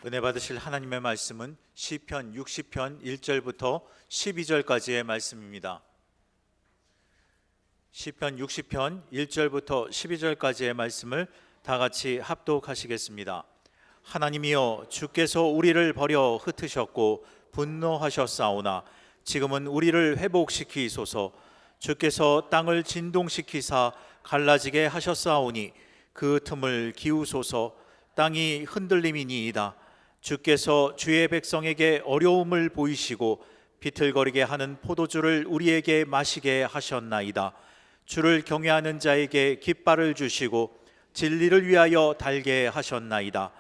은혜 받으실 하나님의 말씀은 시편 60편 1절부터 12절까지의 말씀입니다. 시편 60편 1절부터 12절까지의 말씀을 다 같이 합독하시겠습니다. 하나님이여, 주께서 우리를 버려 흩으셨고 분노하셨사오나 지금은 우리를 회복시키소서. 주께서 땅을 진동시키사 갈라지게 하셨사오니 그 틈을 기우소서. 땅이 흔들림이니이다. 주께서 주의 백성에게 어려움을 보이시고 비틀거리게 하는 포도주를 우리에게 마시게 하셨나이다. 주를 경외하는 자에게 깃발을 주시고 진리를 위하여 달게 하셨나이다.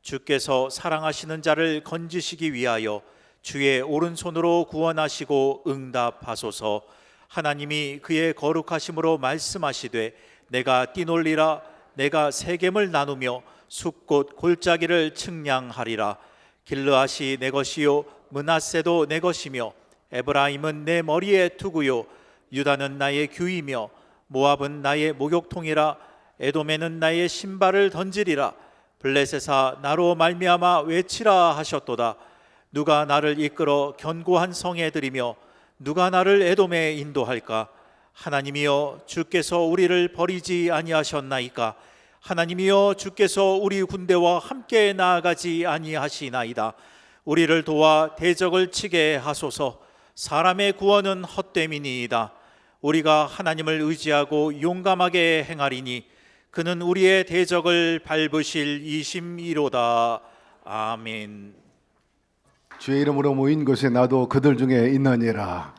주께서 사랑하시는 자를 건지시기 위하여 주의 오른손으로 구원하시고 응답하소서. 하나님이 그의 거룩하심으로 말씀하시되 내가 뛰놀리라. 내가 세겜을 나누며 숲곳 골짜기를 측량하리라. 길르앗이 내 것이요 므낫세도 내 것이며 에브라임은 내 머리에 투구요 유다는 나의 규이며 모압은 나의 목욕통이라. 에돔에는 나의 신발을 던지리라. 블레셋아, 나로 말미암아 외치라 하셨도다. 누가 나를 이끌어 견고한 성에 들이며 누가 나를 에돔에 인도할까? 하나님이여, 주께서 우리를 버리지 아니하셨나이까? 하나님이여, 주께서 우리 군대와 함께 나아가지 아니하시나이다. 우리를 도와 대적을 치게 하소서. 사람의 구원은 헛됨이니이다. 우리가 하나님을 의지하고 용감하게 행하리니 그는 우리의 대적을 밟으실 이심이로다. 아멘. 주의 이름으로 모인 곳에 나도 그들 중에 있느니라.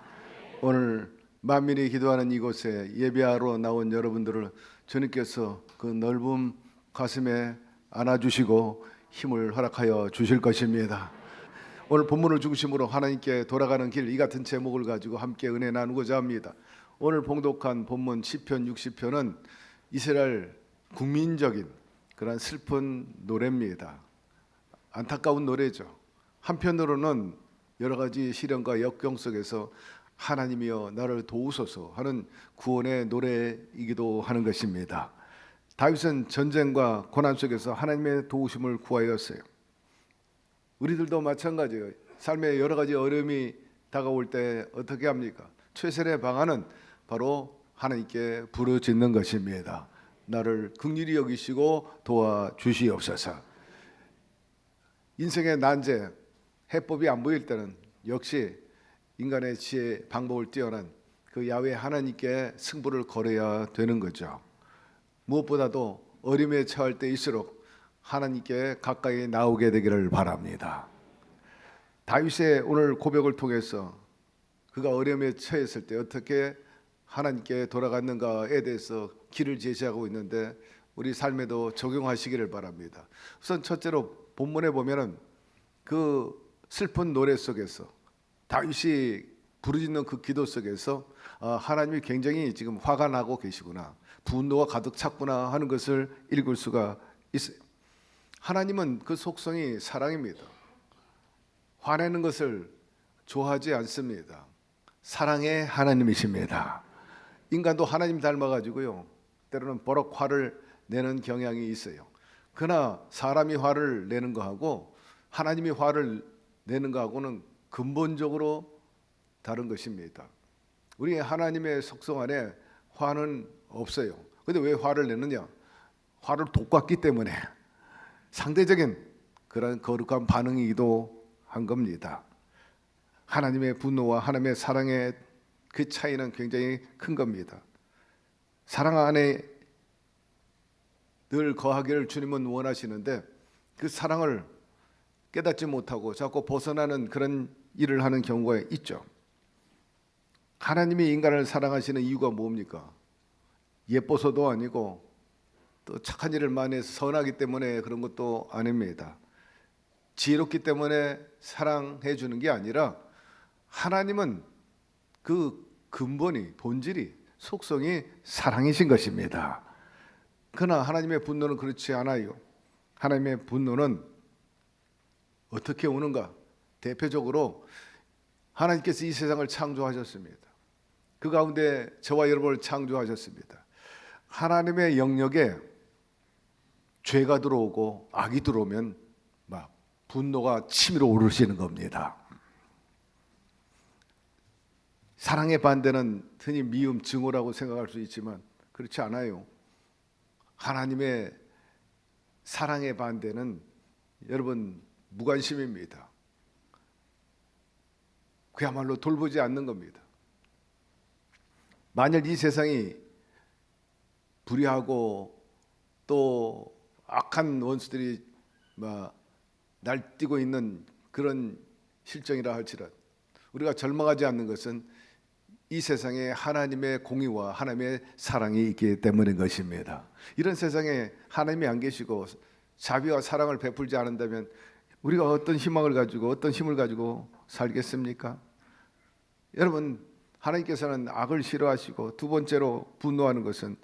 오늘 만민이 기도하는 이곳에 예배하러 나온 여러분들을 주님께서 그 넓은 가슴에 안아주시고 힘을 허락하여 주실 것입니다. 오늘 본문을 중심으로 하나님께 돌아가는 길, 이 같은 제목을 가지고 함께 은혜 나누고자 합니다. 오늘 봉독한 본문 시편 60편은 이스라엘 국민적인 그런 슬픈 노래입니다. 안타까운 노래죠. 한편으로는 여러 가지 시련과 역경 속에서 하나님이여 나를 도우소서 하는 구원의 노래이기도 하는 것입니다. 다윗은 전쟁과 고난 속에서 하나님의 도우심을 구하였어요. 우리들도 마찬가지예요. 삶에 여러 가지 어려움이 다가올 때 어떻게 합니까? 최선의 방안은 바로 하나님께 부르짖는 것입니다. 나를 긍휼히 여기시고 도와주시옵소서. 인생의 난제, 해법이 안 보일 때는 역시 인간의 지혜, 방법을 뛰어난 그 야훼 하나님께 승부를 걸어야 되는 거죠. 무엇보다도 어려움에 처할 때일수록 하나님께 가까이 나오게 되기를 바랍니다. 다윗의 오늘 고백을 통해서 그가 어려움에 처했을 때 어떻게 하나님께 돌아갔는가에 대해서 길을 제시하고 있는데 우리 삶에도 적용하시기를 바랍니다. 우선 첫째로 본문에 보면은 그 슬픈 노래 속에서 다윗이 부르짖는 그 기도 속에서 하나님이 굉장히 지금 화가 나고 계시구나, 분노가 가득 찼구나 하는 것을 읽을 수가 있어요. 하나님은 그 속성이 사랑입니다. 화내는 것을 좋아하지 않습니다. 사랑의 하나님이십니다. 인간도 하나님 닮아가지고요, 때로는 버럭 화를 내는 경향이 있어요. 그러나 사람이 화를 내는 거하고 하나님이 화를 내는 거하고는 근본적으로 다른 것입니다. 우리 하나님의 속성 안에 화는 없어요. 근데 왜 화를 내느냐? 화를 돋았기 때문에 상대적인 그런 거룩한 반응이기도 한 겁니다. 하나님의 분노와 하나님의 사랑의 그 차이는 굉장히 큰 겁니다. 사랑 안에 늘 거하기를 주님은 원하시는데 그 사랑을 깨닫지 못하고 자꾸 벗어나는 그런 일을 하는 경우가 있죠. 하나님이 인간을 사랑하시는 이유가 뭡니까? 예뻐서도 아니고 또 착한 일을 많이 해서 선하기 때문에 그런 것도 아닙니다. 지혜롭기 때문에 사랑해 주는 게 아니라 하나님은 그 근본이, 본질이, 속성이 사랑이신 것입니다. 그러나 하나님의 분노는 그렇지 않아요. 하나님의 분노는 어떻게 오는가? 대표적으로 하나님께서 이 세상을 창조하셨습니다. 그 가운데 저와 여러분을 창조하셨습니다. 하나님의 영역에 죄가 들어오고 악이 들어오면 막 분노가 치밀어 오르시는 겁니다. 사랑의 반대는 흔히 미움, 증오라고 생각할 수 있지만 그렇지 않아요. 하나님의 사랑의 반대는 여러분 무관심입니다. 그야말로 돌보지 않는 겁니다. 만일 이 세상이 불의하고 또 악한 원수들이 날뛰고 있는 그런 실정이라 할지라도 우리가 절망하지 않는 것은 이 세상에 하나님의 공의와 하나님의 사랑이 있기 때문인 것입니다. 이런 세상에 하나님이 안 계시고 자비와 사랑을 베풀지 않는다면 우리가 어떤 희망을 가지고 어떤 힘을 가지고 살겠습니까? 여러분, 하나님께서는 악을 싫어하시고 두 번째로 분노하는 것은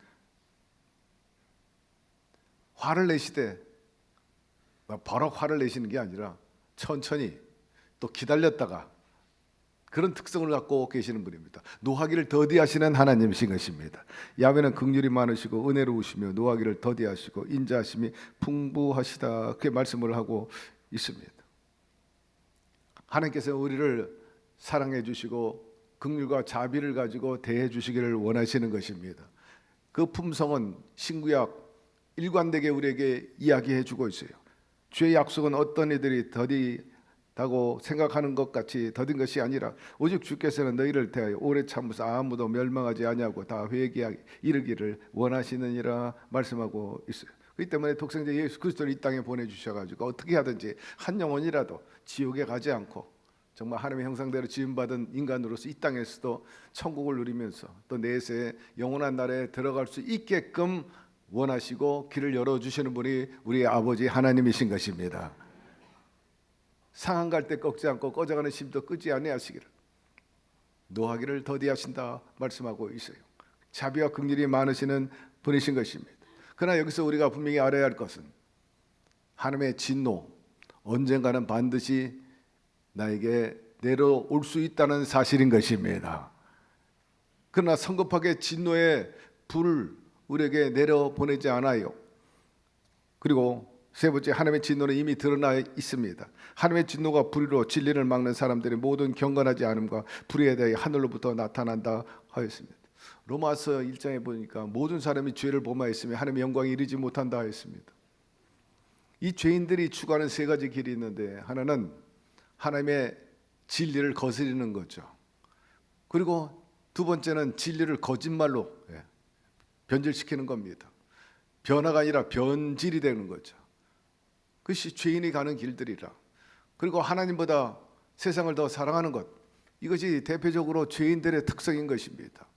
화를 내시되 바로 화를 내시는 게 아니라 천천히 또 기다렸다가 그런 특성을 갖고 계시는 분입니다. 노하기를 더디하시는 하나님이신 것입니다. 야훼는 긍휼이 많으시고 은혜로우시며 노하기를 더디하시고 인자하심이 풍부하시다, 그렇게 말씀을 하고 있습니다. 하나님께서 우리를 사랑해 주시고 긍휼과 자비를 가지고 대해 주시기를 원하시는 것입니다. 그 품성은 신구약 일관되게 우리에게 이야기해 주고 있어요. 주의 약속은 어떤 이들이 더디다고 생각하는 것 같이 더딘 것이 아니라 오직 주께서는 너희를 대하여 오래 참으사 아무도 멸망하지 아니하고 다 회개하기 이르기를 원하시느니라 말씀하고 있어요. 그렇기 때문에 독생자 예수 그리스도를 이 땅에 보내주셔가지고 어떻게 하든지 한 영혼이라도 지옥에 가지 않고 정말 하나님의 형상대로 지음받은 인간으로서 이 땅에서도 천국을 누리면서 또 내세 영원한 나라에 들어갈 수 있게끔 원하시고 길을 열어주시는 분이 우리 아버지 하나님이신 것입니다. 상한 갈 때 꺾지 않고 꺼져가는 심도 끄지 아니하시기를 노하기를 더디하신다 말씀하고 있어요. 자비와 긍휼이 많으시는 분이신 것입니다. 그러나 여기서 우리가 분명히 알아야 할 것은 하나님의 진노 언젠가는 반드시 나에게 내려올 수 있다는 사실인 것입니다. 그러나 성급하게 진노의 불을 우리에게 내려보내지 않아요. 그리고 세 번째, 하나님의 진노는 이미 드러나 있습니다. 하나님의 진노가 불의로 진리를 막는 사람들의 모든 경건하지 않음과 불의에 대해 하늘로부터 나타난다 하였습니다. 로마서 1장에 보니까 모든 사람이 죄를 범하였으며 하나님의 영광에 이르지 못한다 하였습니다. 이 죄인들이 추구하는 세 가지 길이 있는데 하나는 하나님의 진리를 거스리는 거죠. 그리고 두 번째는 진리를 거짓말로 변질시키는 겁니다. 변화가 아니라 변질이 되는 거죠. 그것이 죄인이 가는 길들이라. 그리고 하나님보다 세상을 더 사랑하는 것, 이것이 대표적으로 죄인들의 특성인 것입니다.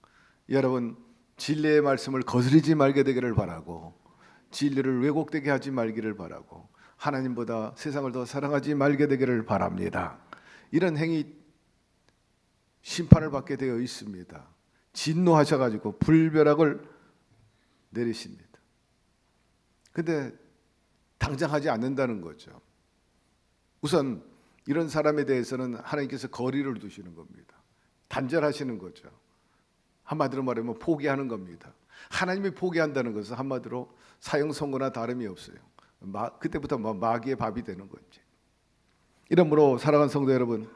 여러분, 진리의 말씀을 거스르지 말게 되기를 바라고 진리를 왜곡되게 하지 말기를 바라고 하나님보다 세상을 더 사랑하지 말게 되기를 바랍니다. 이런 행위 심판을 받게 되어 있습니다. 진노하셔가지고 불벼락을 내리십니다. 근데 당장 하지 않는다는 거죠. 우선 이런 사람에 대해서는 하나님께서 거리를 두시는 겁니다. 단절하시는 거죠. 한마디로 말하면 포기하는 겁니다. 하나님이 포기한다는 것은 한마디로 사형 선고나 다름이 없어요. 그때부터 마귀의 밥이 되는 거지. 이러므로 사랑하는 성도 여러분,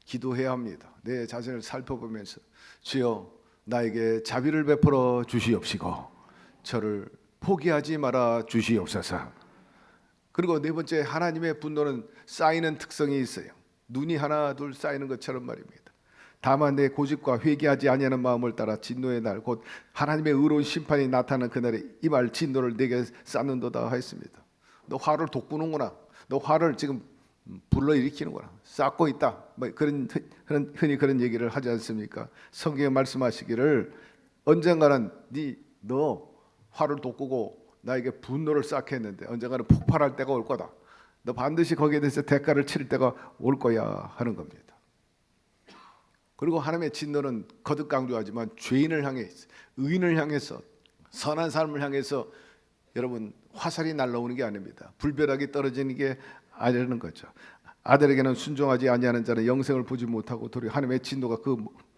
기도해야 합니다. 내 자신을 살펴보면서 주여 나에게 자비를 베풀어 주시옵시고 저를 포기하지 말아 주시옵소서. 그리고 네 번째, 하나님의 분노는 쌓이는 특성이 있어요. 눈이 하나 둘 쌓이는 것처럼 말입니다. 다만 내 고집과 회개하지 아니하는 마음을 따라 진노의 날 곧 하나님의 의로운 심판이 나타나는 그날에 이 말 진노를 내게 쌓는도다 하였습니다. 너 화를 돋구는구나. 너 화를 지금 불러일으키는구나. 쌓고 있다. 흔히 그런 얘기를 하지 않습니까? 성경에 말씀하시기를 언젠가는 너 화를 돋구고 나에게 분노를 쌓게 했는데 언젠가는 폭발할 때가 올 거다. 너 반드시 거기에 대해서 대가를 치를 때가 올 거야 하는 겁니다. 그리고 하나님의 진노는 거듭 강조하지만 죄인을 향해 의인을 향해서 선한 삶을 향해서 여러분 화살이 날라오는 게 아닙니다. 불벼락이 떨어지는 게 아니라는 거죠. 아들에게는 순종하지 아니하는 자는 영생을 보지 못하고 도리어 하나님의 진노가 그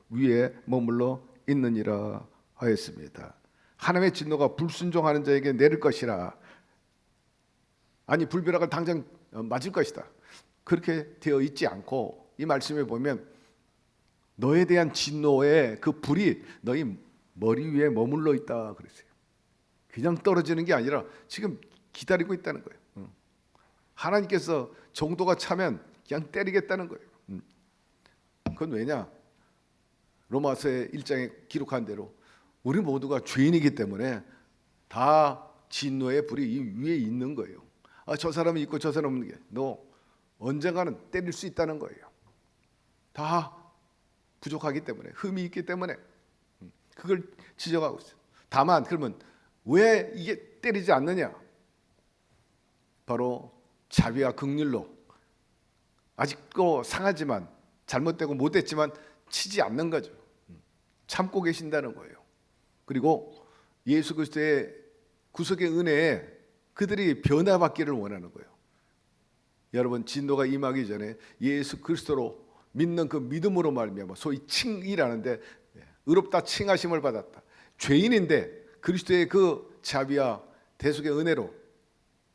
위에 머물러 있느니라 하였습니다. 하나님의 진노가 불순종하는 자에게 내릴 것이라. 아니 불벼락을 당장 맞을 것이다. 그렇게 되어 있지 않고 이 말씀에 보면 너에 대한 진노의 그 불이 너희 머리 위에 머물러 있다 그랬어요. 그냥 떨어지는 게 아니라 지금 기다리고 있다는 거예요. 하나님께서 정도가 차면 그냥 때리겠다는 거예요. 그건 왜냐? 로마서의 1장에 기록한 대로 우리 모두가 죄인이기 때문에 다 진노의 불이 이 위에 있는 거예요. 저 사람은 있고 저 사람은 없는 게, 너 언젠가는 때릴 수 있다는 거예요. 다 부족하기 때문에, 흠이 있기 때문에 그걸 지적하고 있어요. 다만 그러면 왜 이게 때리지 않느냐? 바로 자비와 긍휼로 아직도 상하지만 잘못되고 못했지만 치지 않는 거죠. 참고 계신다는 거예요. 그리고 예수 그리스도의 구속의 은혜에 그들이 변화받기를 원하는 거예요. 여러분, 진노가 임하기 전에 예수 그리스도로 믿는 그 믿음으로 말미암아 소위 칭이라는데, 의롭다 칭하심을 받았다. 죄인인데 그리스도의 그 자비와 대속의 은혜로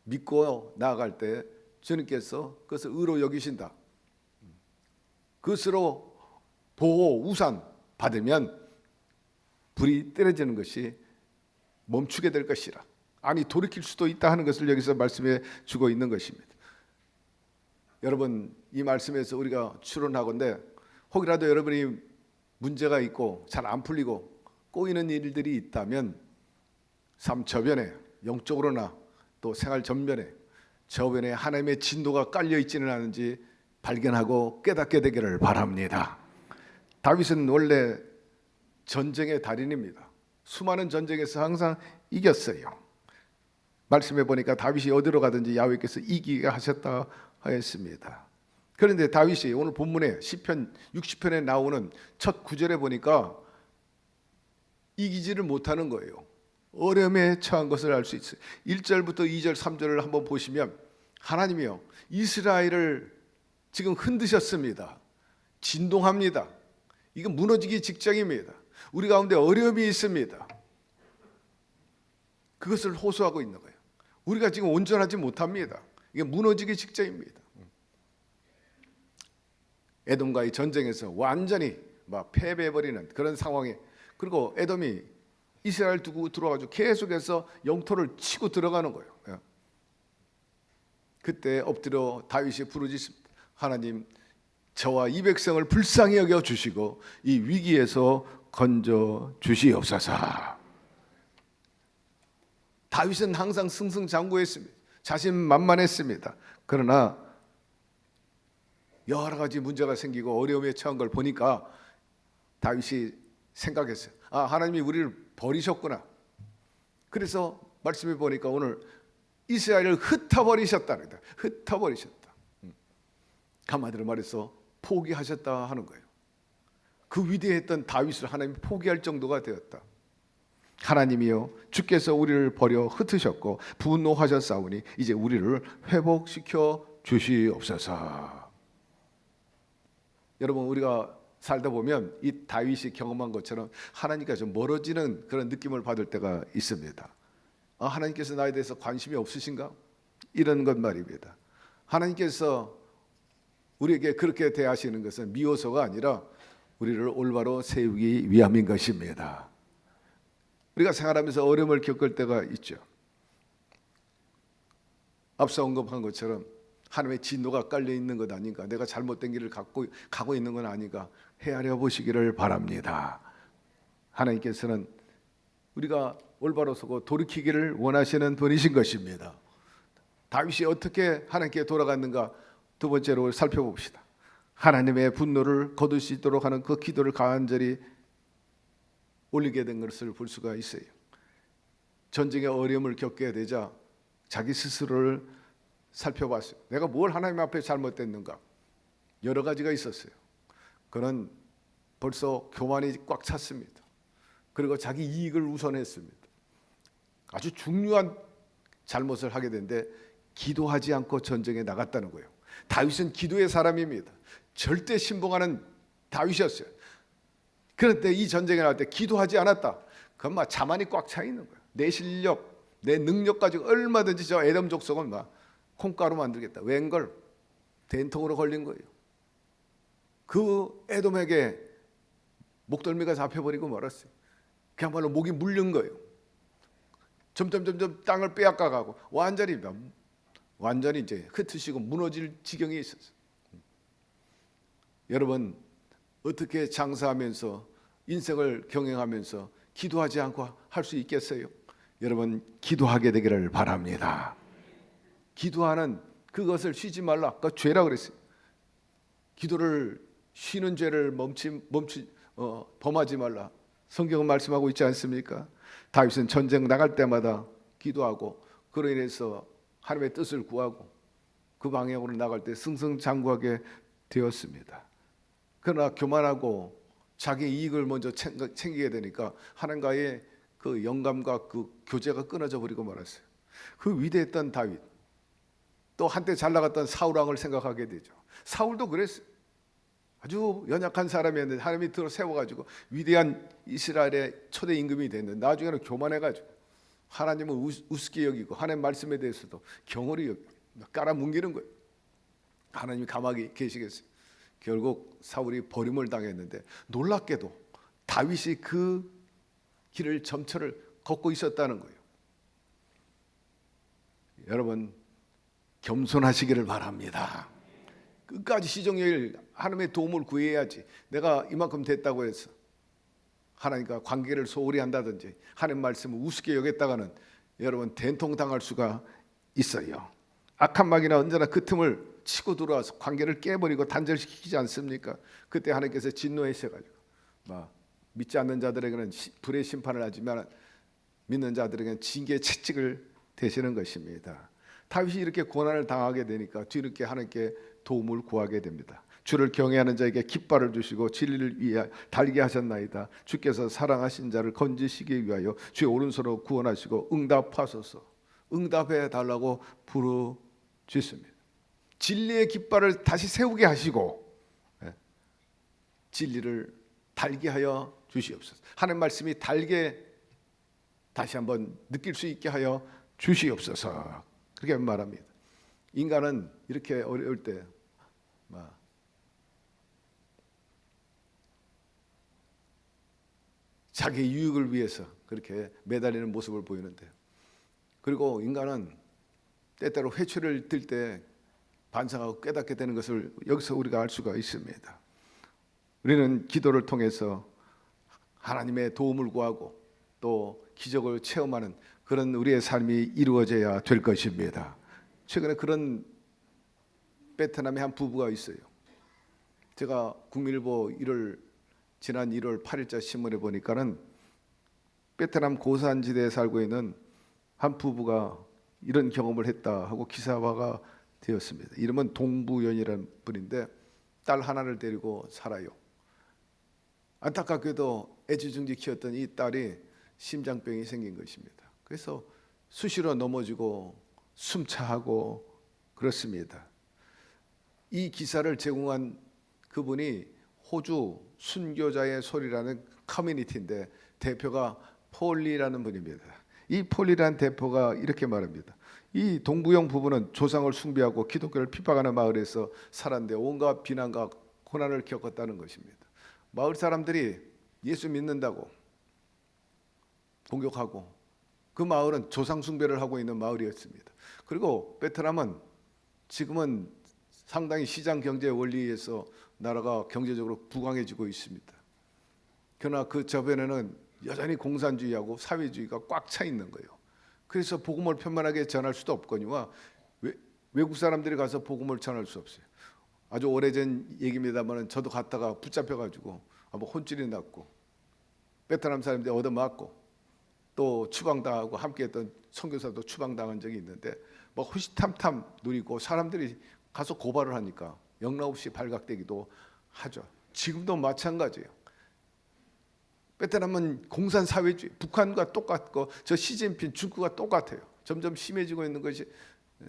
믿고 나아갈 때 주님께서 그것을 의로 여기신다. 그것으로 보호 우산 받으면 불이 떨어지는 것이 멈추게 될 것이라, 아니 돌이킬 수도 있다 하는 것을 여기서 말씀해 주고 있는 것입니다. 여러분, 이 말씀에서 우리가 추론하건대 혹이라도 여러분이 문제가 있고 잘 안 풀리고 꼬이는 일들이 있다면 삶 저변에, 영적으로나 또 생활 전면에 저변에 하나님의 진도가 깔려 있지는 않은지 발견하고 깨닫게 되기를 바랍니다. 다윗은 원래 전쟁의 달인입니다. 수많은 전쟁에서 항상 이겼어요. 말씀해 보니까 다윗이 어디로 가든지 야훼께서 이기게 하셨다 하였습니다. 그런데 다윗이 오늘 본문에 시편 60편에 나오는 첫 구절에 보니까 이기지를 못하는 거예요. 어려움에 처한 것을 알 수 있어요. 1절부터 2절 3절을 한번 보시면 하나님이요, 이스라엘을 지금 흔드셨습니다. 진동합니다. 이건 무너지기 직전입니다. 우리 가운데 어려움이 있습니다. 그것을 호소하고 있는 거예요. 우리가 지금 온전하지 못합니다. 이게 무너지기 직전입니다. 에돔과의 전쟁에서 완전히 막 패배해버리는 그런 상황에, 그리고 에돔이 이스라엘 두고 들어와가지고 계속해서 영토를 치고 들어가는 거예요. 그때 엎드려 다윗이 부르짖습니다. 하나님, 저와 이 백성을 불쌍히 여겨 주시고 이 위기에서 건져 주시옵소서. 다윗은 항상 승승장구했습니다. 자신만만했습니다. 그러나 여러 가지 문제가 생기고 어려움에 처한 걸 보니까 다윗이 생각했어요. 하나님이 우리를 버리셨구나. 그래서 말씀해 보니까 오늘 이스라엘을 흩어버리셨다는 거다. 흩어버리셨다. 한마디로 말해서 포기하셨다 하는 거예요. 그 위대했던 다윗을 하나님이 포기할 정도가 되었다. 하나님이여, 주께서 우리를 버려 흩으셨고 분노하셨사오니 이제 우리를 회복시켜 주시옵소서. 여러분, 우리가 살다 보면 이 다윗이 경험한 것처럼 하나님과 좀 멀어지는 그런 느낌을 받을 때가 있습니다. 하나님께서 나에 대해서 관심이 없으신가? 이런 것 말입니다. 하나님께서 우리에게 그렇게 대하시는 것은 미워서가 아니라 우리를 올바로 세우기 위함인 것입니다. 우리가 생활하면서 어려움을 겪을 때가 있죠. 앞서 언급한 것처럼 하나님의 진노가 깔려 있는 것 아닌가, 내가 잘못된 길을 가고 있는 건 아닌가 헤아려 보시기를 바랍니다. 하나님께서는 우리가 올바로 서고 돌이키기를 원하시는 분이신 것입니다. 다윗이 어떻게 하나님께 돌아갔는가 두 번째로 살펴봅시다. 하나님의 분노를 거둘 수 있도록 하는 그 기도를 간절히 올리게 된 것을 볼 수가 있어요. 전쟁의 어려움을 겪게 되자 자기 스스로를 살펴봤어요. 내가 뭘 하나님 앞에 잘못됐는가? 여러 가지가 있었어요. 그는 벌써 교만이 꽉 찼습니다. 그리고 자기 이익을 우선했습니다. 아주 중요한 잘못을 하게 됐는데 기도하지 않고 전쟁에 나갔다는 거예요. 다윗은 기도의 사람입니다. 절대 신봉하는 다윗이었어요. 그런데 이 전쟁에 나갈 때 기도하지 않았다. 그건 막 자만이 꽉 차 있는 거예요. 내 실력, 내 능력 가지고 얼마든지 저 에돔 족속은 막 콩가루 만들겠다. 웬걸? 된통으로 걸린 거예요. 그 에돔에게 목덜미가 잡혀버리고 말았어요. 그야말로 목이 물린 거예요. 점점 땅을 빼앗아가고 완전히 이제 흩으시고 무너질 지경에 있었어요. 여러분, 어떻게 장사하면서 인생을 경영하면서 기도하지 않고 할 수 있겠어요? 여러분, 기도하게 되기를 바랍니다. 기도하는 그것을 쉬지 말라. 아까 죄라 그랬어요. 기도를 쉬는 죄를 범하지 말라. 성경은 말씀하고 있지 않습니까? 다윗은 전쟁 나갈 때마다 기도하고 그로 인해서 하나님의 뜻을 구하고 그 방향으로 나갈 때 승승장구하게 되었습니다. 그러나 교만하고 자기 이익을 먼저 챙기게 되니까 하나님과의 그 영감과 그 교제가 끊어져 버리고 말았어요. 그 위대했던 다윗, 또 한때 잘 나갔던 사울 왕을 생각하게 되죠. 사울도 그랬어요. 아주 연약한 사람이었는데 하나님이 들어 세워가지고 위대한 이스라엘의 초대 임금이 됐는데 나중에는 교만해가지고 하나님을 우습게 여기고 하나님 말씀에 대해서도 경홀히 여기고 깔아뭉개는 거예요. 하나님이 가만히 계시겠어요? 결국 사울이 버림을 당했는데 놀랍게도 다윗이 그 길을 점철을 걷고 있었다는 거예요. 여러분, 겸손하시기를 바랍니다. 끝까지 시종일 하나님의 도움을 구해야지. 내가 이만큼 됐다고 해서 하나님과 관계를 소홀히 한다든지 하나님 말씀을 우습게 여겼다가는 여러분 된통당할 수가 있어요. 악한 마귀나 언제나 그 틈을 치고 들어와서 관계를 깨버리고 단절시키지 않습니까? 그때 하나님께서 진노하셔가지고 믿지 않는 자들에게는 불의 심판을 하지만 믿는 자들에게는 징계의 채찍을 대시는 것입니다. 다윗이 이렇게 고난을 당하게 되니까 뒤늦게 하나님께 도움을 구하게 됩니다. 주를 경외하는 자에게 깃발을 주시고 진리를 위하여 달게 하셨나이다. 주께서 사랑하신 자를 건지시기 위하여 주의 오른손으로 구원하시고 응답하소서. 응답해 달라고 부르짖습니다. 진리의 깃발을 다시 세우게 하시고 진리를 달게 하여 주시옵소서. 하나님 말씀이 달게 다시 한번 느낄 수 있게 하여 주시옵소서. 그렇게 말합니다. 인간은 이렇게 어려울 때 자기 유익을 위해서 그렇게 매달리는 모습을 보이는데, 그리고 인간은 때때로 회초리를 들 때 반성하고 깨닫게 되는 것을 여기서 우리가 알 수가 있습니다. 우리는 기도를 통해서 하나님의 도움을 구하고 또 기적을 체험하는 그런 우리의 삶이 이루어져야 될 것입니다. 최근에 그런 베트남의 한 부부가 있어요. 제가 국민일보 지난 1월 8일자 신문에 보니까는 베트남 고산지대에 살고 있는 한 부부가 이런 경험을 했다 하고 기사화가 되었습니다. 이름은 동부연이라는 분인데 딸 하나를 데리고 살아요. 안타깝게도 애지중지 키웠던 이 딸이 심장병이 생긴 것입니다. 그래서 수시로 넘어지고 숨차하고 그렇습니다. 이 기사를 제공한 그분이 호주 순교자의 소리라는 커뮤니티인데 대표가 폴리라는 분입니다. 이 폴리라는 대표가 이렇게 말합니다. 이 동부영 부부는 조상을 숭배하고 기독교를 핍박하는 마을에서 살았는데 온갖 비난과 고난을 겪었다는 것입니다. 마을 사람들이 예수 믿는다고 공격하고 그 마을은 조상 숭배를 하고 있는 마을이었습니다. 그리고 베트남은 지금은 상당히 시장 경제 원리에서 나라가 경제적으로 부강해지고 있습니다. 그러나 그 저변에는 여전히 공산주의하고 사회주의가 꽉 차 있는 거예요. 그래서 복음을 편만하게 전할 수도 없거니와 외국 사람들이 가서 복음을 전할 수 없어요. 아주 오래전 얘기입니다만 저도 갔다가 붙잡혀가지고 한번 혼쭐이 났고 베트남 사람들이 얻어맞고 또 추방당하고 함께했던 선교사도 추방당한 적이 있는데 뭐 호시탐탐 누리고 사람들이 가서 고발을 하니까 영락없이 발각되기도 하죠. 지금도 마찬가지예요. 베트남은 공산사회주의, 북한과 똑같고 저 시진핑 중국과 똑같아요. 점점 심해지고 있는 것이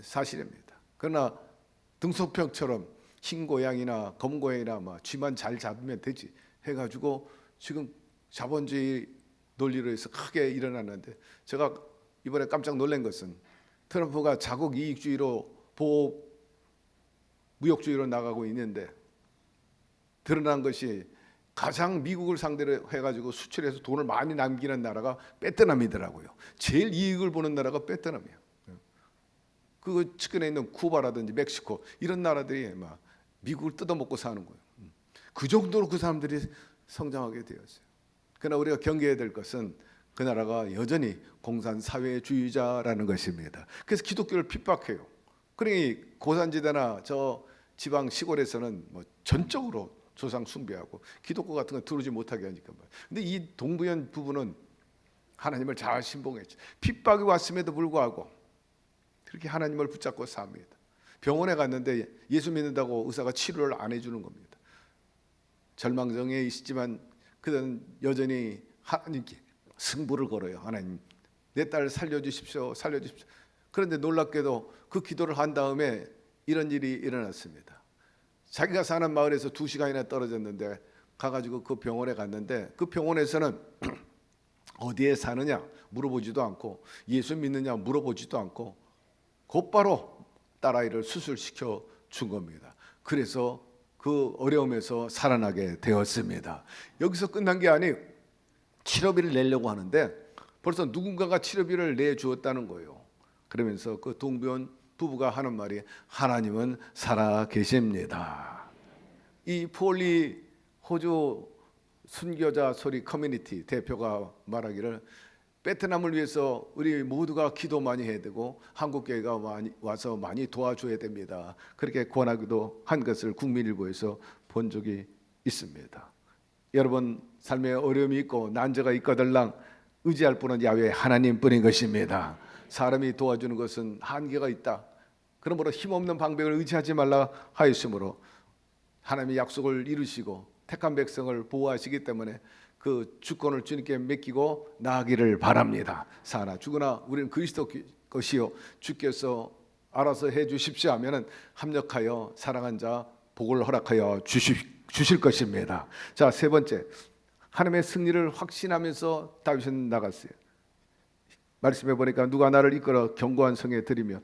사실입니다. 그러나 등소평처럼 흰 고양이나 검은 고양이나 쥐만 잘 잡으면 되지 해가지고 지금 자본주의 논리로 해서 크게 일어났는데, 제가 이번에 깜짝 놀란 것은 트럼프가 자국 이익주의로 보호 무역주의로 나가고 있는데 드러난 것이 가장 미국을 상대로 해가지고 수출해서 돈을 많이 남기는 나라가 베트남이더라고요. 제일 이익을 보는 나라가 베트남이에요. 그 측근에 있는 쿠바라든지 멕시코 이런 나라들이 막 미국을 뜯어먹고 사는 거예요. 그 정도로 그 사람들이 성장하게 되었어요. 그러나 우리가 경계해야 될 것은 그 나라가 여전히 공산사회주의자라는 것입니다. 그래서 기독교를 핍박해요. 그러니 고산지대나 저 지방 시골에서는 뭐 전적으로 조상 숭배하고 기독교 같은 거 들어오지 못하게 하니까 말이에요. 근데 이 동부연 부부는 하나님을 잘 신봉했죠. 핍박이 왔음에도 불구하고 그렇게 하나님을 붙잡고 삽니다. 병원에 갔는데 예수 믿는다고 의사가 치료를 안 해주는 겁니다. 절망정에 있지만 그는 여전히 하나님께 승부를 걸어요. 하나님, 내 딸 살려주십시오, 살려주십시오. 그런데 놀랍게도 그 기도를 한 다음에 이런 일이 일어났습니다. 자기가 사는 마을에서 2시간이나 떨어졌는데 가가지고 그 병원에 갔는데 그 병원에서는 어디에 사느냐 물어보지도 않고 예수 믿느냐 물어보지도 않고 곧바로 딸아이를 수술시켜 준 겁니다. 그래서 그 어려움에서 살아나게 되었습니다. 여기서 끝난 게 아니 치료비를 내려고 하는데 벌써 누군가가 치료비를 내주었다는 거예요. 그러면서 그 동부연 부부가 하는 말이 하나님은 살아 계십니다. 이 폴리 호주 순교자 소리 커뮤니티 대표가 말하기를 베트남을 위해서 우리 모두가 기도 많이 해야 되고 한국교회가 와서 많이 도와줘야 됩니다. 그렇게 권하기도 한 것을 국민일보에서 본 적이 있습니다. 여러분 삶에 어려움이 있고 난제가 있거들랑 의지할 분은 야훼 하나님뿐인 것입니다. 사람이 도와주는 것은 한계가 있다. 그러므로 힘없는 방백을 의지하지 말라 하였으므로 하나님의 약속을 이루시고 택한 백성을 보호하시기 때문에 그 주권을 주님께 맡기고 나아가기를 바랍니다. 사나 죽으나 우리는 그리스도 것이요 주께서 알아서 해 주십시오 하면은 합력하여 사랑한 자 복을 허락하여 주실 것입니다. 자, 세 번째, 하나님의 승리를 확신하면서 다윗은 나갔어요. 말씀해 보니까 누가 나를 이끌어 견고한 성에 들이며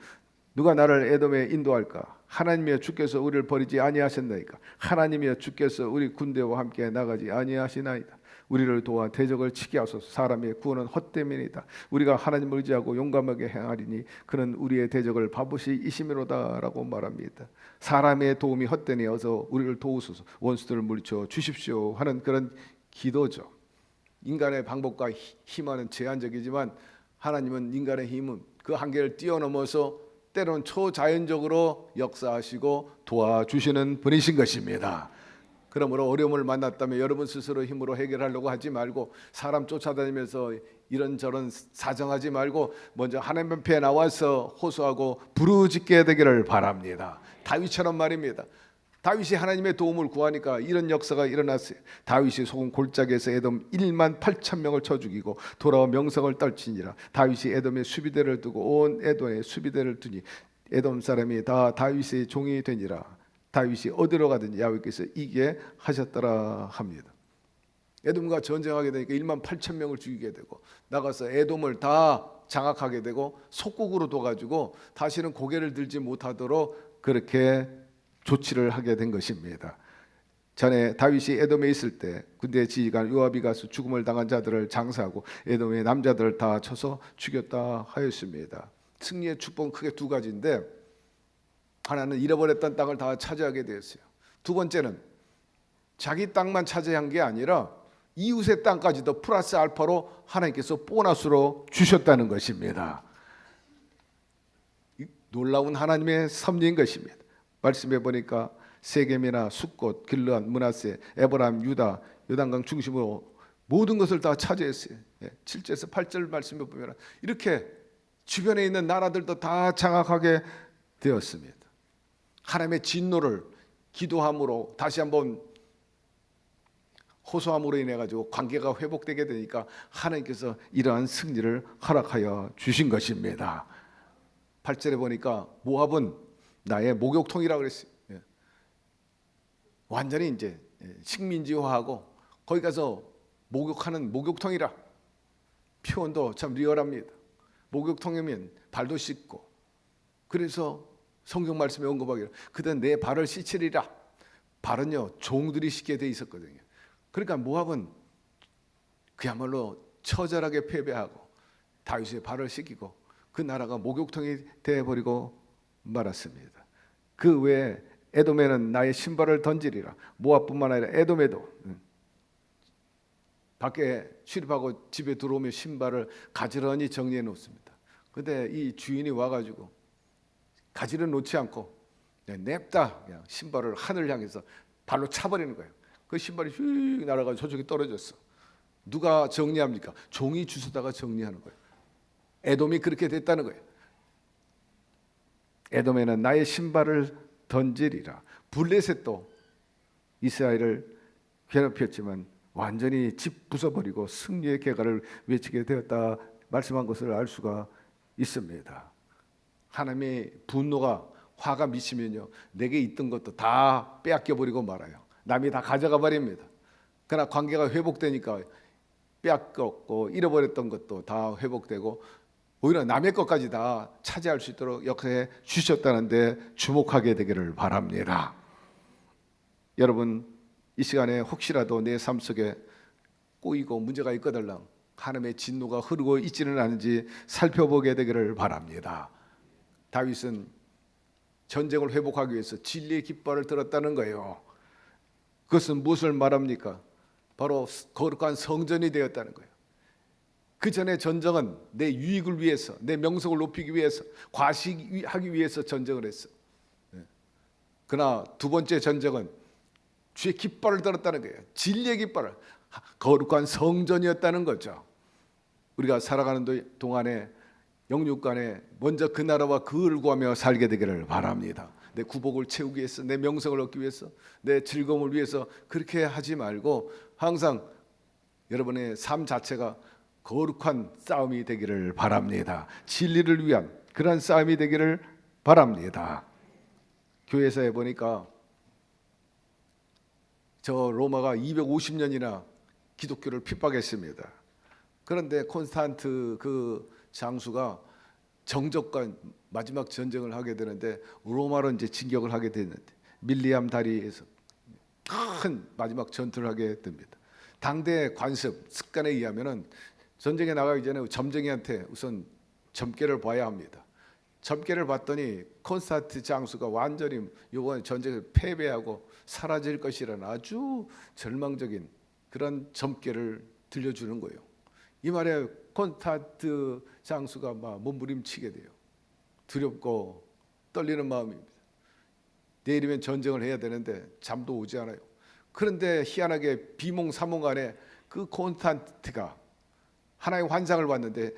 누가 나를 에돔에 인도할까? 하나님이여 주께서 우리를 버리지 아니하셨나이까? 하나님이여 주께서 우리 군대와 함께 나가지 아니하시나이다. 우리를 도와 대적을 치게 하소서. 사람의 구원은 헛됨이니이다. 우리가 하나님을 의지하고 용감하게 행하리니 그는 우리의 대적을 바보시 이심이로다라고 말합니다. 사람의 도움이 헛되니 어서 우리를 도우소서. 원수들을 물리쳐 주십시오 하는 그런 기도죠. 인간의 방법과 힘은 제한적이지만 하나님은 인간의 힘은 그 한계를 뛰어넘어서 때로는 초자연적으로 역사하시고 도와주시는 분이신 것입니다. 그러므로 어려움을 만났다면 여러분 스스로 힘으로 해결하려고 하지 말고 사람 쫓아다니면서 이런저런 사정하지 말고 먼저 하나님 앞에 나와서 호소하고 부르짖게 되기를 바랍니다. 다윗처럼 말입니다. 다윗이 하나님의 도움을 구하니까 이런 역사가 일어났어요. 다윗이 소금 골짜기에서 에돔 1만 8천 명을 쳐 죽이고 돌아와 명성을 떨치니라. 다윗이 에돔에 수비대를 두고 온 에돔에 수비대를 두니 에돔 사람이 다 다윗의 종이 되니라. 다윗이 어디로 가든지 야훼께서 이기게 하셨더라 합니다. 에돔과 전쟁하게 되니까 1만 8천 명을 죽이게 되고 나가서 에돔을 다 장악하게 되고 속국으로 둬가지고 다시는 고개를 들지 못하도록 그렇게 조치를 하게 된 것입니다. 전에 다윗이 에돔에 있을 때 군대 지휘관 요압이 가서 죽음을 당한 자들을 장사하고 에돔의 남자들을 다 쳐서 죽였다 하였습니다. 승리의 축복은 크게 두 가지인데 하나는 잃어버렸던 땅을 다 차지하게 되었어요. 두 번째는 자기 땅만 차지한 게 아니라 이웃의 땅까지도 플러스 알파로 하나님께서 보너스로 주셨다는 것입니다. 놀라운 하나님의 섭리인 것입니다. 말씀해 보니까 세겜이나 숫곳, 길르앗, 므낫세, 에브라임, 유다, 요단강 중심으로 모든 것을 다 차지했어요. 7절에서 8절 말씀해 보면 이렇게 주변에 있는 나라들도 다 장악하게 되었습니다. 하나님의 진노를 기도함으로 다시 한번 호소함으로 인해 가지고 관계가 회복되게 되니까 하나님께서 이러한 승리를 허락하여 주신 것입니다. 8절에 보니까 모압은 나의 목욕통이라고 그랬어요. 완전히 이제 식민지화하고 거기 가서 목욕하는 목욕통이라. 표현도 참 리얼합니다. 목욕통이면 발도 씻고 그래서 성경 말씀에 언급하기를 그때 내 발을 씻으리라. 발은요 종들이 씻게 돼 있었거든요. 그러니까 모압은 그야말로 처절하게 패배하고 다윗의 발을 씻기고 그 나라가 목욕통이 되어버리고 말았습니다. 그 외에 에돔에는 나의 신발을 던지리라. 모압뿐만 아니라 에돔에도 밖에 출입하고 집에 들어오면 신발을 가지런히 정리해 놓습니다. 근데 이 주인이 와가지고 가지를 놓지 않고 그냥 냅다 그냥 신발을 하늘 향해서 발로 차버리는 거예요. 그 신발이 휙 날아가 저쪽에 떨어졌어. 누가 정리합니까? 종이 주워다가 정리하는 거예요. 에돔이 그렇게 됐다는 거예요. 에돔에는 나의 신발을 던지리라. 블레셋도 이스라엘을 괴롭혔지만 완전히 집 부숴버리고 승리의 개가를 외치게 되었다 말씀한 것을 알 수가 있습니다. 하나님의 분노가 화가 미치면요 내게 있던 것도 다 빼앗겨버리고 말아요. 남이 다 가져가 버립니다. 그러나 관계가 회복되니까 빼앗겼고 잃어버렸던 것도 다 회복되고 오히려 남의 것까지 다 차지할 수 있도록 역사해 주셨다는데 주목하게 되기를 바랍니다. 여러분 이 시간에 혹시라도 내 삶 속에 꼬이고 문제가 있거들랑 하나님의 진노가 흐르고 있지는 않은지 살펴보게 되기를 바랍니다. 다윗은 전쟁을 회복하기 위해서 진리의 깃발을 들었다는 거예요. 그것은 무엇을 말합니까? 바로 거룩한 성전이 되었다는 거예요. 그 전에 전쟁은 내 유익을 위해서, 내 명성을 높이기 위해서, 과시하기 위해서 전쟁을 했어. 그러나 두 번째 전쟁은 주의 깃발을 들었다는 거예요. 진리의 깃발을, 거룩한 성전이었다는 거죠. 우리가 살아가는 동안에 영육간에 먼저 그 나라와 그 의를 구하며 살게 되기를 바랍니다. 내 구복을 채우기 위해서, 내 명성을 얻기 위해서, 내 즐거움을 위해서 그렇게 하지 말고 항상 여러분의 삶 자체가 거룩한 싸움이 되기를 바랍니다. 진리를 위한 그런 싸움이 되기를 바랍니다. 교회에서 보니까 저 로마가 250년이나 기독교를 핍박했습니다. 그런데 콘스탄트 그 장수가 정적과 마지막 전쟁을 하게 되는데 로마로 이제 진격을 하게 되는데 밀리암 다리에서 큰 마지막 전투를 하게 됩니다. 당대 관습 습관에 의하면은 전쟁에 나가기 전에 점쟁이한테 우선 점괘를 봐야 합니다. 점괘를 봤더니 콘스탄트 장수가 완전히 이번 전쟁을 패배하고 사라질 것이라는 아주 절망적인 그런 점괘를 들려주는 거예요. 이 말에 콘스탄트 장수가 막 몸부림치게 돼요. 두렵고 떨리는 마음입니다. 내일이면 전쟁을 해야 되는데 잠도 오지 않아요. 그런데 희한하게 비몽사몽간에 그 콘스탄트가 하나의 환상을 봤는데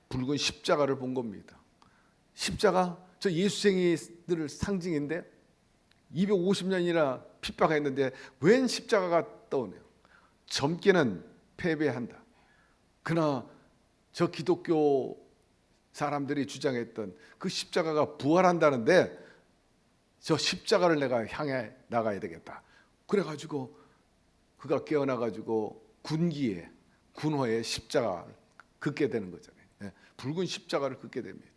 붉은 십자가를 본 겁니다. 십자가 저 예수쟁이들을 상징인데 250년이나 핍박했는데 웬 십자가가 떠오네요. 점괘는 패배한다. 그러나 저 기독교 사람들이 주장했던 그 십자가가 부활한다는데 저 십자가를 내가 향해 나가야 되겠다. 그래가지고 그가 깨어나가지고 군기에 군호에 십자가를 긋게 되는 거잖아요. 붉은 십자가를 긋게 됩니다.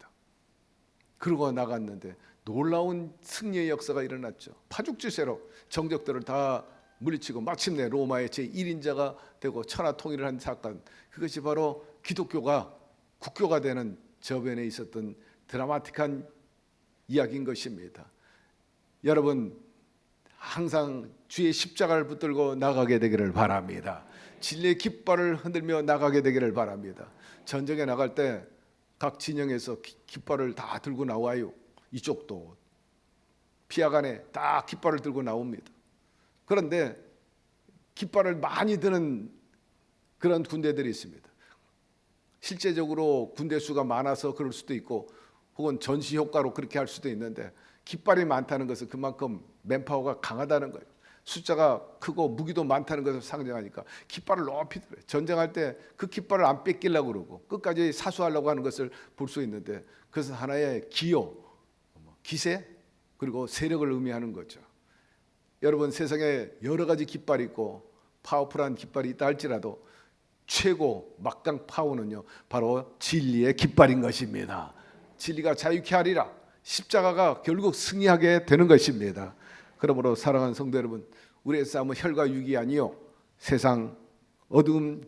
그러고 나갔는데 놀라운 승리의 역사가 일어났죠. 파죽지세로 정적들을 다 물리치고 마침내 로마의 제1인자가 되고 천하통일을 한 사건, 그것이 바로 기독교가 국교가 되는 저변에 있었던 드라마틱한 이야기인 것입니다. 여러분 항상 주의 십자가를 붙들고 나가게 되기를 바랍니다. 진리의 깃발을 흔들며 나가게 되기를 바랍니다. 전쟁에 나갈 때 각 진영에서 깃발을 다 들고 나와요. 이쪽도 피하간에 다 깃발을 들고 나옵니다. 그런데 깃발을 많이 드는 그런 군대들이 있습니다. 실제적으로 군대 수가 많아서 그럴 수도 있고 혹은 전시 효과로 그렇게 할 수도 있는데 깃발이 많다는 것은 그만큼 맨파워가 강하다는 거예요. 숫자가 크고 무기도 많다는 것을 상징하니까 깃발을 높이 들어요. 전쟁할 때 그 깃발을 안 뺏기려고 그러고 끝까지 사수하려고 하는 것을 볼 수 있는데 그것은 하나의 기호, 기세 그리고 세력을 의미하는 거죠. 여러분 세상에 여러 가지 깃발이 있고 파워풀한 깃발이 있다 할지라도 최고 막강 파워는요 바로 진리의 깃발인 것입니다. 진리가 자유케 하리라. 십자가가 결국 승리하게 되는 것입니다. 그러므로 사랑하는 성도 여러분, 우리의 싸움은 혈과 육이 아니요 세상 어두운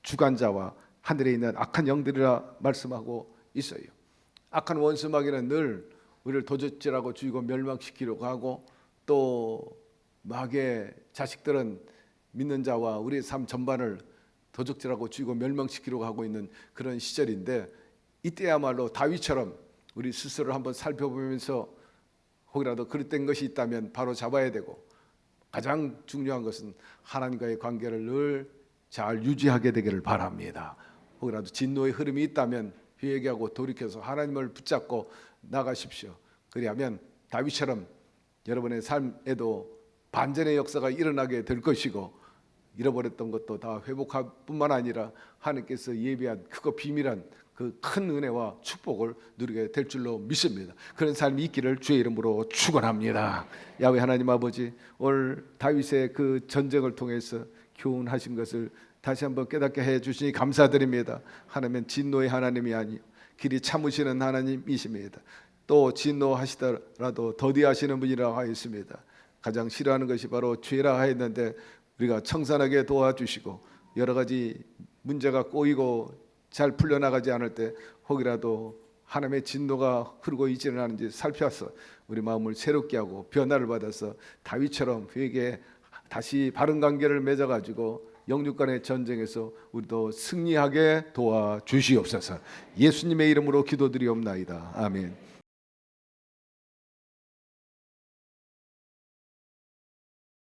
주관자와 하늘에 있는 악한 영들이라 말씀하고 있어요. 악한 원수 마귀는 늘 우리를 도적질하고 죽이고 멸망시키려고 하고, 또 마귀의 자식들은 믿는 자와 우리의 삶 전반을 도적질하고 죽이고 멸망시키려고 하고 있는 그런 시절인데, 이때야말로 다윗처럼 우리 스스로를 한번 살펴보면서 혹이라도 그릇된 것이 있다면 바로 잡아야 되고, 가장 중요한 것은 하나님과의 관계를 늘 잘 유지하게 되기를 바랍니다. 혹이라도 진노의 흐름이 있다면 회개하고 돌이켜서 하나님을 붙잡고 나가십시오. 그리하면 다윗처럼 여러분의 삶에도 반전의 역사가 일어나게 될 것이고, 잃어버렸던 것도 다 회복할 뿐만 아니라 하나님께서 예비한 크고 비밀한 그 큰 은혜와 축복을 누리게 될 줄로 믿습니다. 그런 삶이 있기를 주의 이름으로 축원합니다. 야훼 하나님 아버지, 오늘 다윗의 그 전쟁을 통해서 교훈하신 것을 다시 한번 깨닫게 해 주시니 감사드립니다. 하나님은 진노의 하나님이 아니요 길이 참으시는 하나님이십니다. 또 진노하시더라도 더디하시는 분이라고 하였습니다. 가장 싫어하는 것이 바로 죄라 하였는데 우리가 청산하게 도와주시고, 여러 가지 문제가 꼬이고 잘 풀려나가지 않을 때 혹이라도 하나님의 진노가 흐르고 있지는 않은지 살펴서 우리 마음을 새롭게 하고 변화를 받아서 다윗처럼 회개에 다시 바른 관계를 맺어가지고 영육 간의 전쟁에서 우리도 승리하게 도와주시옵소서. 예수님의 이름으로 기도드리옵나이다. 아멘.